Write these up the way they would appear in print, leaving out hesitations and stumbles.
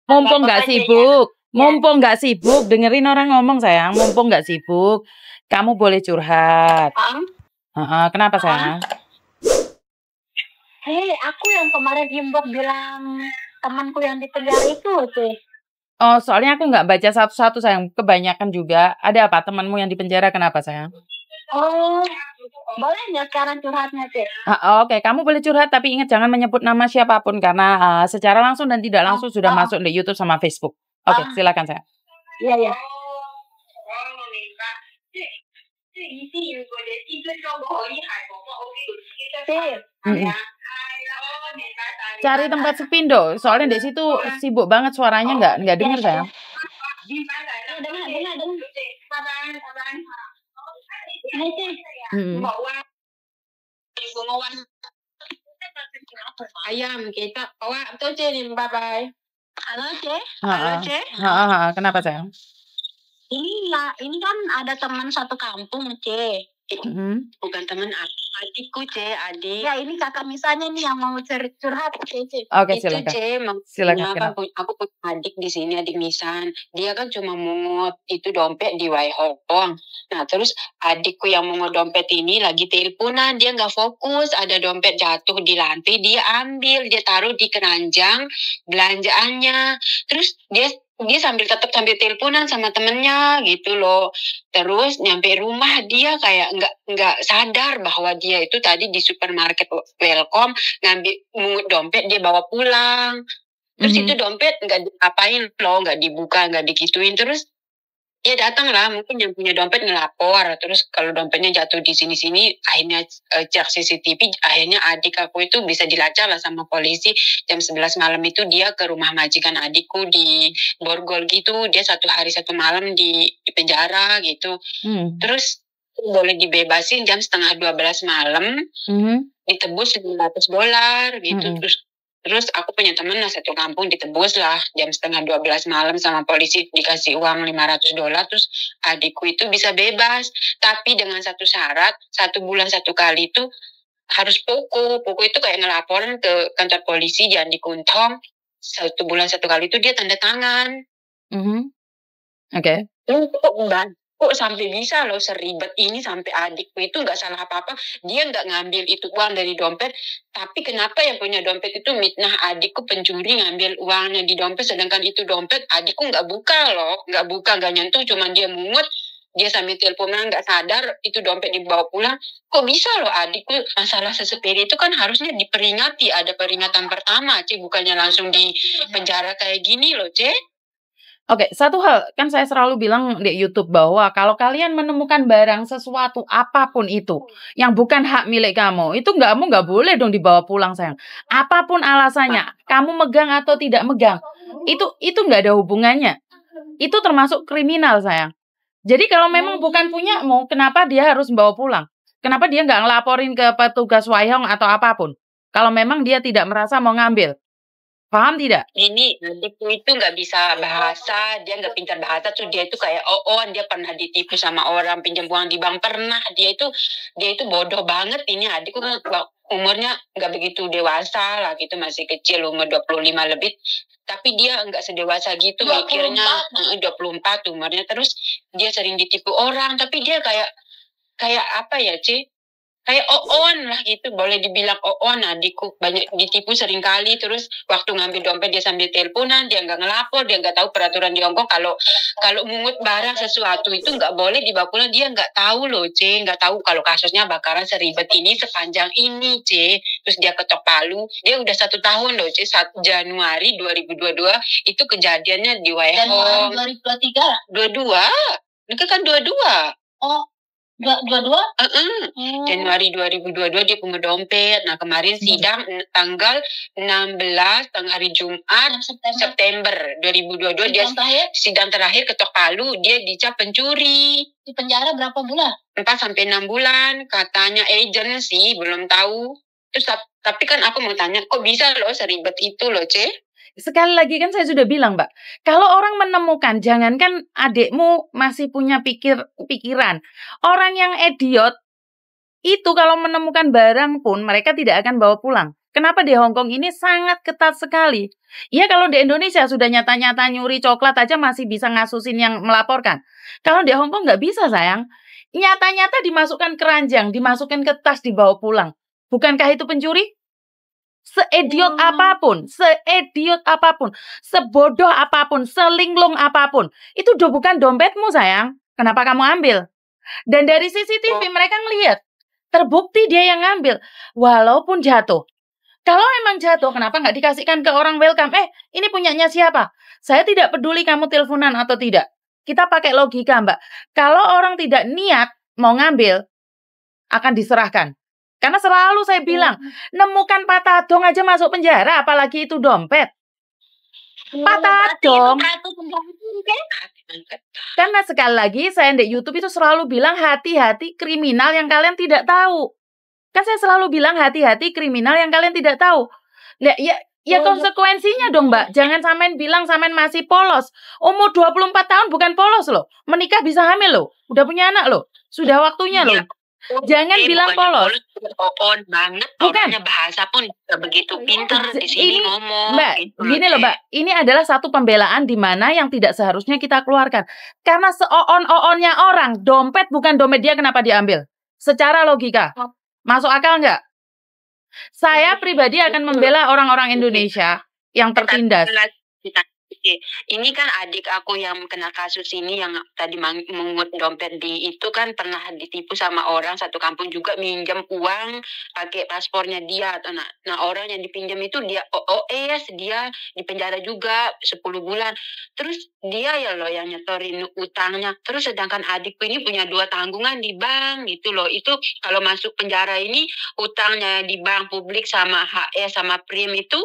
Mumpung nggak sibuk, mumpung nggak sibuk, dengerin orang ngomong sayang. Mumpung nggak sibuk, kamu boleh curhat. Kenapa sayang? Hei, aku yang kemarin inbox bilang temanku yang di penjara itu sih. Oh, soalnya aku nggak baca satu-satu sayang. Kebanyakan juga. Ada apa temanmu yang di penjara? Kenapa sayang? Oh, boleh nggak sekarang curhatnya sih? Oke, kamu boleh curhat tapi ingat jangan menyebut nama siapapun karena secara langsung dan tidak langsung sudah masuk di YouTube sama Facebook. Oke, silakan sayang. Iya, iya. Cari tempat sepi dong, soalnya di situ sibuk banget suaranya nggak dengar sayang. Ayam kita bawa tuh Cin, bye bye. Halo Ce. Kenapa sayang? Ini kan ada teman satu kampung Ce. Bukan teman adikku Ce, adik. Ya ini kakak misalnya nih yang mau curhat Ce. Oke, itu silakan. Ce, Silakan. aku punya adik di sini, adik Misan. Dia kan cuma mungut itu dompet di Waihong. Nah terus adikku yang mungut dompet ini lagi teleponan, dia nggak fokus, ada dompet jatuh di lantai, dia ambil, dia taruh di keranjang belanjaannya. Terus dia tetap sambil teleponan sama temennya gitu loh. Terus nyampe rumah dia kayak nggak sadar bahwa dia itu tadi di supermarket Welcome ngambil mungut dompet, dia bawa pulang. Terus itu dompet nggak diapain loh, nggak dibuka, nggak dikituin. Terus dia datang lah, mungkin yang punya dompet ngelapor. Terus kalau dompetnya jatuh di sini-sini, akhirnya cek CCTV, akhirnya adik aku itu bisa dilacak lah sama polisi. Jam 11 malam itu dia ke rumah majikan adikku di Borgol gitu. Dia 1 hari 1 malam di penjara gitu. Terus boleh dibebasin jam setengah 12 malam, ditebus $900 gitu. Terus aku punya teman lah satu kampung, ditebus lah jam setengah 12 malam sama polisi, dikasih uang $500. Terus adikku itu bisa bebas, tapi dengan satu syarat, 1 bulan 1 kali itu harus poko itu kayak ngelaporan ke kantor polisi jangan dikuntong. 1 bulan 1 kali itu dia tanda tangan. Oke. Kok sampai bisa loh seribet ini, sampai adikku itu nggak salah apa-apa, dia nggak ngambil itu uang dari dompet, tapi kenapa yang punya dompet itu mitnah adikku pencuri ngambil uangnya di dompet, sedangkan itu dompet adikku nggak buka loh, nggak nyentuh, cuman dia mungut, dia sambil teleponan nggak sadar itu dompet dibawa pulang. Kok bisa loh adikku? Masalah sesepele itu kan harusnya diperingati, ada peringatan pertama Ce, bukannya langsung di penjara kayak gini loh Ce. Oke, satu hal, kan saya selalu bilang di YouTube bahwa kalau kalian menemukan barang sesuatu apapun itu yang bukan hak milik kamu, itu kamu nggak boleh dong dibawa pulang sayang. Apapun alasannya, kamu megang atau tidak megang, itu nggak ada hubungannya. Itu termasuk kriminal sayang. Jadi kalau memang bukan punyamu, kenapa dia harus membawa pulang? Kenapa dia nggak ngelaporin ke petugas Waihong atau apapun? Kalau memang dia tidak merasa mau ngambil. Paham tidak? Ini adikku itu nggak bisa bahasa, dia nggak pintar bahasa tuh, dia itu kayak dia pernah ditipu sama orang pinjam uang di bank, pernah dia itu bodoh banget. Ini adikku kan umurnya nggak begitu dewasa lah gitu, masih kecil, umur 25 lebih, tapi dia nggak sedewasa gitu mikirnya, 24 umurnya. Terus dia sering ditipu orang, tapi dia kayak apa ya Ci? Kayak lah gitu, boleh dibilang adikku banyak ditipu sering kali. Terus waktu ngambil dompet dia sambil teleponan, dia nggak ngelapor, dia nggak tahu peraturan di Hongkong kalau mungut barang sesuatu itu nggak boleh dibawa pulang. Dia nggak tahu loh C, nggak tahu kalau kasusnya bakaran seribet ini, sepanjang ini C. Terus dia ketok palu, dia udah 1 tahun loh C, 1 Januari 2022 itu kejadiannya di Waihong. Januari 2023? 22, itu kan 22. Oh, 22? Januari 2022 dia pungut dompet. Nah kemarin sidang tanggal 16 hari Jumat September 2022 dia sidang terakhir ketok palu, dia dicap pencuri. Di penjara berapa bulan? 4-6 bulan katanya agent sih, belum tahu. Terus tapi kan aku mau tanya, kok bisa loh seribet itu loh C? Sekali lagi kan saya sudah bilang Mbak, kalau orang menemukan, jangankan adikmu masih punya pikiran, orang yang idiot itu kalau menemukan barang pun mereka tidak akan bawa pulang. Kenapa di Hong Kong ini sangat ketat sekali? Iya, kalau di Indonesia sudah nyata-nyata nyuri coklat aja masih bisa ngasusin yang melaporkan. Kalau di Hong Kong nggak bisa, sayang. Nyata-nyata dimasukkan keranjang, dimasukkan ke tas, dibawa pulang. Bukankah itu pencuri? Seidiot apapun, sebodoh apapun, selinglung apapun, itu udah bukan dompetmu, sayang. Kenapa kamu ambil? Dan dari CCTV mereka ngelihat, terbukti dia yang ngambil, walaupun jatuh. Kalau emang jatuh, kenapa nggak dikasihkan ke orang welcome? Ini punyanya siapa? Saya tidak peduli kamu teleponan atau tidak. Kita pakai logika, Mbak. Kalau orang tidak niat mau ngambil, akan diserahkan. Karena selalu saya bilang, nemukan patadong aja masuk penjara, apalagi itu dompet. Patadong. Karena sekali lagi, saya di YouTube itu selalu bilang, hati-hati kriminal yang kalian tidak tahu. Kan saya selalu bilang hati-hati kriminal yang kalian tidak tahu. Nah, ya konsekuensinya dong, Mbak. Jangan sampean bilang sampean masih polos. Umur 24 tahun bukan polos loh. Menikah bisa hamil loh. Udah punya anak loh. Sudah waktunya loh. Jangan bilang polos. On banget. Bukan. Bahasa pun begitu pintar di sini ngomong. Mbak, gitu. Gini loh, Mbak. Ini adalah satu pembelaan di mana yang tidak seharusnya kita keluarkan. Karena seoon-oonnya orang, dompet bukan dompet dia, kenapa diambil? Secara logika. Masuk akal nggak? Saya pribadi akan membela orang-orang Indonesia yang tertindas. Ini kan adik aku yang kena kasus ini yang tadi mengut dompet itu kan pernah ditipu sama orang satu kampung juga, minjam uang pakai paspornya dia. Nah orang yang dipinjam itu dia OOS, dia dipenjara juga 10 bulan. Terus dia ya loh yang nyetorin utangnya. Terus sedangkan adikku ini punya 2 tanggungan di bank gitu loh. Itu kalau masuk penjara ini utangnya di bank publik sama HS sama Prim itu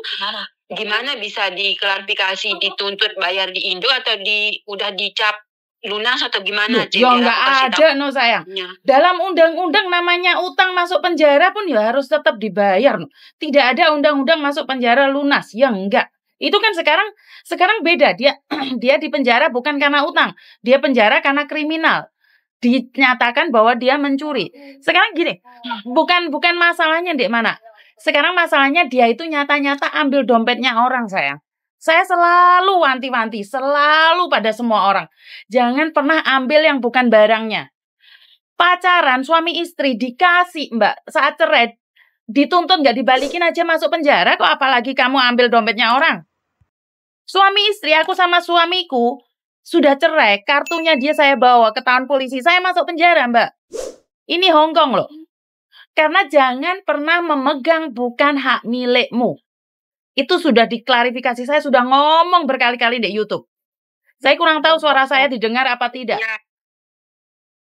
gimana bisa diklarifikasi, dituntut bayar di Indo atau udah dicap lunas atau gimana? Ya nggak ada, no sayang. Dalam undang-undang namanya utang masuk penjara pun ya harus tetap dibayar. Tidak ada undang-undang masuk penjara lunas, ya enggak. Itu kan sekarang beda. Dia di penjara bukan karena utang, dia penjara karena kriminal. Dinyatakan bahwa dia mencuri. Sekarang gini, bukan masalahnya di mana. Sekarang masalahnya dia itu nyata-nyata ambil dompetnya orang, sayang. Saya selalu wanti-wanti, selalu pada semua orang. Jangan pernah ambil yang bukan barangnya. Pacaran, suami istri dikasih, Mbak, saat cerai, dituntut nggak dibalikin aja masuk penjara kok, apalagi kamu ambil dompetnya orang. Suami istri, aku sama suamiku sudah cerai, kartunya dia saya bawa ke ketahuan polisi, saya masuk penjara, Mbak. Ini Hong Kong loh. Karena jangan pernah memegang bukan hak milikmu. Itu sudah diklarifikasi, saya sudah ngomong berkali-kali di YouTube. Saya kurang tahu suara saya didengar apa tidak.